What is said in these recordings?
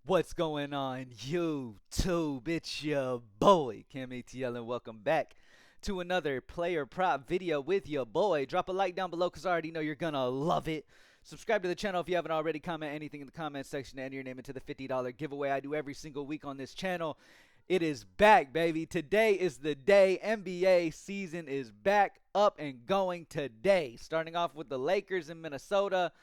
What's going on, YouTube? It's your boy, camATL, and welcome back to another player prop video with your boy. Drop a like down below because I already know you're gonna love it. Subscribe to the channel if you haven't already. Comment anything in the comment section to enter your name into the $50 giveaway I do every single week on this channel. It is back, baby. Today is the day. NBA season is back up and going today. Starting off with the Lakers in Minnesota.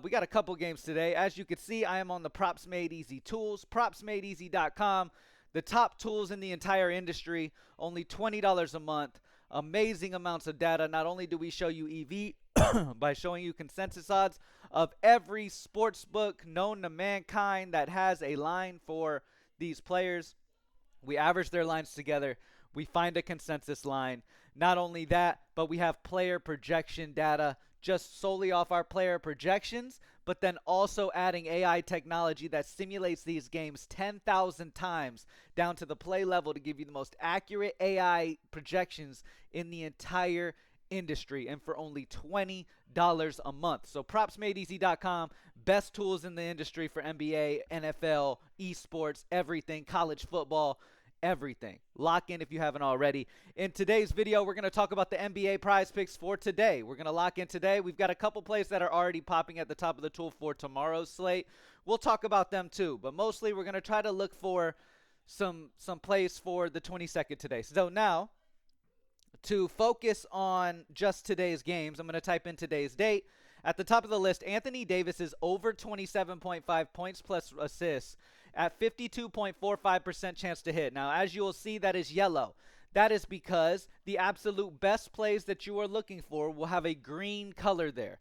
We got a couple games today. As you can see, I am on the Props Made Easy tools, propsmadeeasy.com. The top tools in the entire industry, only $20 a month. Amazing amounts of data. Not only do we show you EV by showing you consensus odds of every sports book known to mankind that has a line for these players. We average their lines together. We find a consensus line. Not only that, but we have player projection data just solely off our player projections, but then also adding AI technology that simulates these games 10,000 times down to the play level to give you the most accurate AI projections in the entire industry, and for only $20 a month. So propsmadeeasy.com, best tools in the industry for NBA, NFL, esports, everything, college football, everything. Lock in if you haven't already. In today's video, we're going to talk about the NBA prize picks for today. We're going to lock in today. We've got a couple plays that are already popping at the top of the tool for tomorrow's slate. We'll talk about them too, but mostly we're going to try to look for some plays for the 22nd today. So now, to focus on just today's games, I'm going to type in today's date. At the top of the list, Anthony Davis is over 27.5 points plus assists at 52.45% chance to hit. Now, as you will see, that is yellow. That is because the absolute best plays that you are looking for will have a green color there.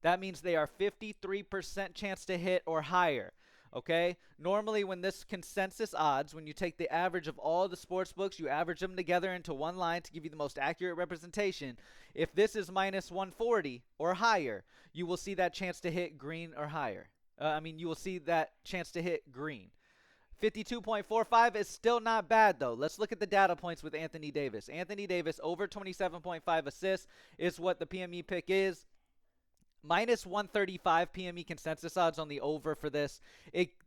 That means they are 53% chance to hit or higher. Okay, normally when this consensus odds, when you take the average of all the sports books, you average them together into one line to give you the most accurate representation. If this is minus 140 or higher, you will see that chance to hit green or higher. You will see that chance to hit green. 52.45 is still not bad, though. Let's look at the data points with Anthony Davis. Anthony Davis over 27.5 assists is what the PME pick is. Minus 135 PME consensus odds on the over for this.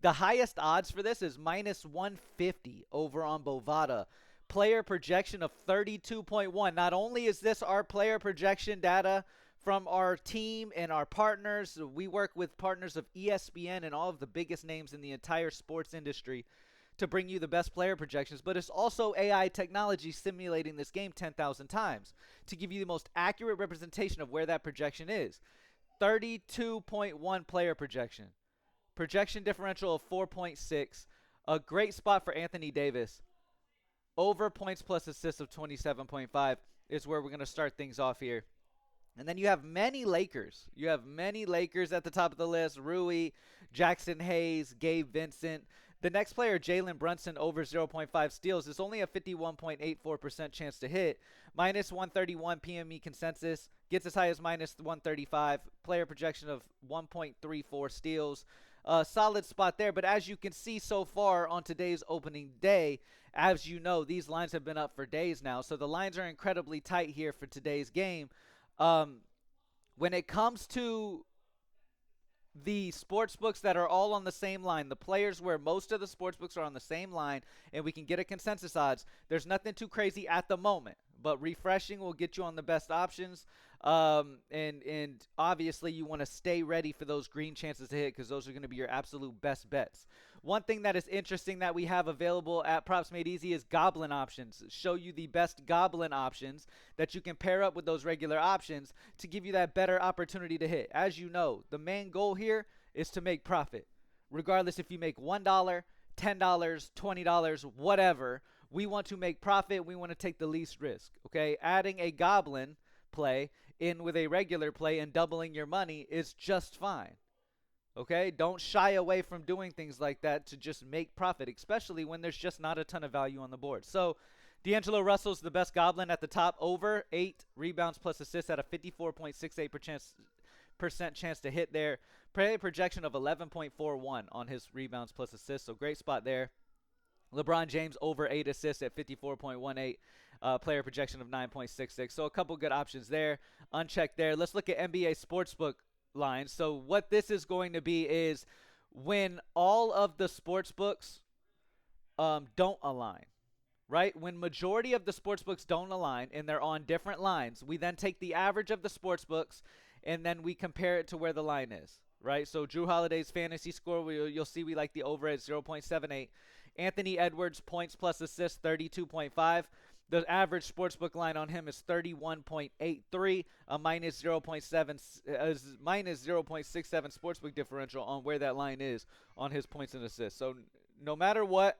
The highest odds for this is minus 150 over on Bovada. Player projection of 32.1. Not only is this our player projection data from our team and our partners, we work with partners of ESPN and all of the biggest names in the entire sports industry to bring you the best player projections, but it's also AI technology simulating this game 10,000 times to give you the most accurate representation of where that projection is. 32.1 player projection. Projection differential of 4.6. A great spot for Anthony Davis. Over points plus assists of 27.5 is where we're going to start things off here. And then you have many Lakers. You have many Lakers at the top of the list. Rui, Jackson Hayes, Gabe Vincent. The next player, Jalen Brunson, over 0.5 steals, is only a 51.84% chance to hit. Minus 131 PME consensus. Gets as high as minus 135. Player projection of 1.34 steals. Solid spot there. But as you can see so far on today's opening day, as you know, these lines have been up for days now. So the lines are incredibly tight here for today's game. When it comes to the sports books that are all on the same line, the players where most of the sports books are on the same line and we can get a consensus odds, there's nothing too crazy at the moment, but refreshing will get you on the best options. And obviously you want to stay ready for those green chances to hit because those are going to be your absolute best bets. One thing that is interesting that we have available at Props Made Easy is Goblin options. Show you the best Goblin options that you can pair up with those regular options to give you that better opportunity to hit. As you know, the main goal here is to make profit. Regardless if you make $1, $10, $20, whatever, we want to make profit. We want to take the least risk, okay? Adding a Goblin play in with a regular play and doubling your money is just fine. Okay, don't shy away from doing things like that to just make profit, especially when there's just not a ton of value on the board. So D'Angelo Russell's the best Goblin at the top, over 8 rebounds plus assists at a 54.68% chance to hit there. Player projection of 11.41 on his rebounds plus assists, so great spot there. LeBron James over 8 assists at 54.18. Player projection of 9.66. So a couple good options there. Unchecked there. Let's look at NBA Sportsbook lines. So what this is going to be is when all of the sports books don't align, right? When majority of the sports books don't align and they're on different lines, we then take the average of the sports books and then we compare it to where the line is, right? So Drew Holiday's fantasy score, you'll see we like the over at 0.78. Anthony Edwards points plus assists 32.5. The average sportsbook line on him is 31.83, a minus 0.7, minus 0.67 sportsbook differential on where that line is on his points and assists. So no matter what,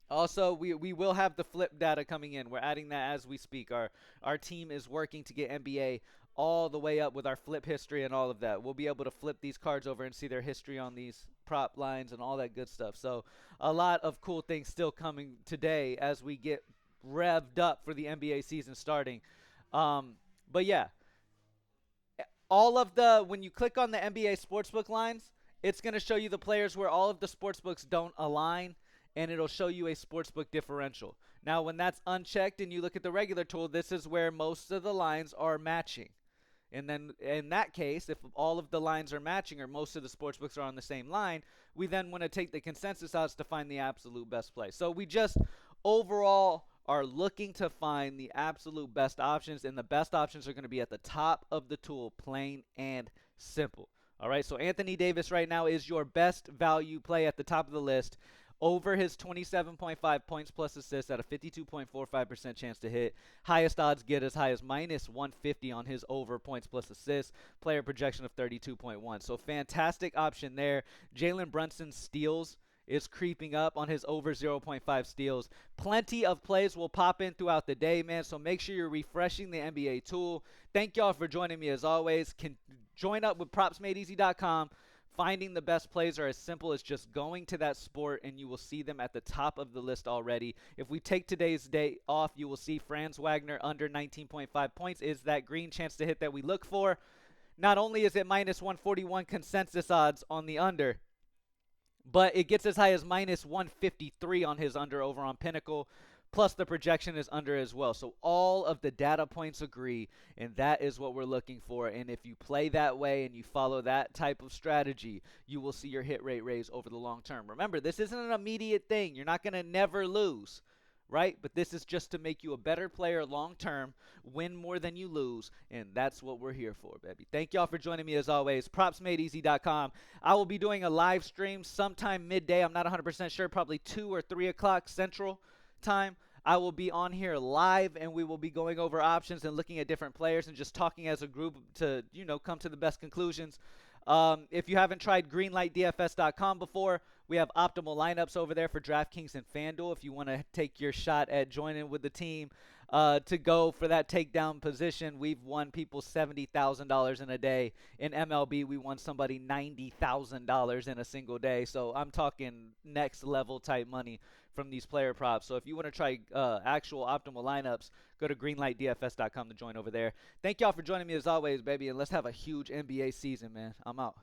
also, we will have the flip data coming in. We're adding that as we speak. Our team is working to get NBA all the way up with our flip history and all of that. We'll be able to flip these cards over and see their history on these prop lines and all that good stuff. So a lot of cool things still coming today as we get revved up for the NBA season starting. But yeah, all of the, when you click on the NBA sportsbook lines, it's going to show you the players where all of the sportsbooks don't align, and it'll show you a sportsbook differential. Now, when that's unchecked and you look at the regular tool, this is where most of the lines are matching. And then in that case, if all of the lines are matching or most of the sportsbooks are on the same line, we then want to take the consensus odds to find the absolute best play. So we just overall are looking to find the absolute best options, and the best options are going to be at the top of the tool, plain and simple. All right, so Anthony Davis right now is your best value play at the top of the list, over his 27.5 points plus assists at a 52.45% chance to hit. Highest odds get as high as minus 150 on his over points plus assists. Player projection of 32.1. So fantastic option there. Jalen Brunson's steals is creeping up on his over 0.5 steals. Plenty of plays will pop in throughout the day, man, so make sure you're refreshing the NBA tool. Thank y'all for joining me as always. Can join up with propsmadeeasy.com. Finding the best plays are as simple as just going to that sport, and you will see them at the top of the list already. If we take today's day off, you will see Franz Wagner under 19.5 points is that green chance to hit that we look for. Not only is it minus 141 consensus odds on the under, but it gets as high as minus 153 on his under over on Pinnacle. Plus, the projection is under as well. So all of the data points agree, and that is what we're looking for. And if you play that way and you follow that type of strategy, you will see your hit rate raise over the long term. Remember, this isn't an immediate thing. You're not going to never lose, right? But this is just to make you a better player long term, win more than you lose, and that's what we're here for, baby. Thank y'all for joining me as always. PropsMadeEasy.com. I will be doing a live stream sometime midday. I'm not 100% sure, probably 2 or 3 o'clock Central time. I will be on here live, and we will be going over options and looking at different players and just talking as a group to, come to the best conclusions. If you haven't tried greenlightdfs.com before, we have optimal lineups over there for DraftKings and FanDuel if you want to take your shot at joining with the team to go for that takedown position. We've won people $70,000 in a day. In MLB, we won somebody $90,000 in a single day. So I'm talking next level type money from these player props. So if you want to try actual optimal lineups, go to greenlightdfs.com to join over there. Thank y'all for joining me as always, baby, and let's have a huge NBA season, man. I'm out.